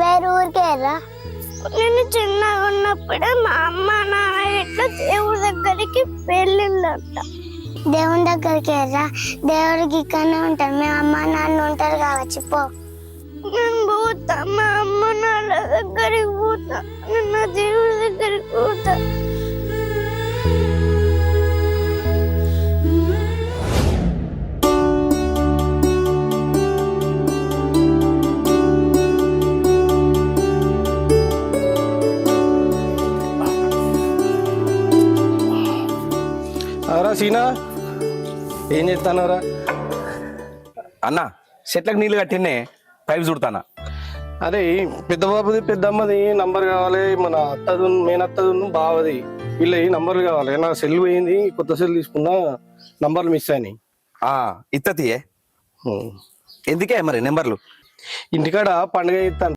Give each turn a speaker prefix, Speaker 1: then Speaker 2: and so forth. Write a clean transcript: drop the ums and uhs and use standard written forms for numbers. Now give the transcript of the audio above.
Speaker 1: వేరు ఊరికేరా. నేను చిన్నగా ఉన్నప్పుడే మా అమ్మ నాన్న ఇట్లా దేవుడి దగ్గరికి వెళ్ళిందంట. దేవుని దగ్గరికి రా, దేవుడికి ఇక్కడనే ఉంటారు. మీ అమ్మ నాన్న ఉంటారు కావచ్చు. పో. నేను పోతా, మా అమ్మ నాన్న దగ్గరికి పోతా, నేను దేవుడి దగ్గరికి పోతా.
Speaker 2: అవరా సీనా, ఏం చేస్తానవరా?
Speaker 3: అన్న చెట్లకు నీళ్ళు కట్టినే పైపు చుడతానా.
Speaker 2: అదే పెద్ద బాబుది పెద్దమ్మది నంబర్ కావాలి, మన అత్తది మేనత్తది బావది వీళ్ళ నంబర్లు కావాలి. నా సెల్ పోయింది, కొత్త సెల్ తీసుకున్నా, నంబర్లు మిస్ అయినాయి.
Speaker 3: ఇత్తతియే ఎందుకే మరి నెంబర్లు?
Speaker 2: ఇంటికాడ పండుగ చేస్తాను.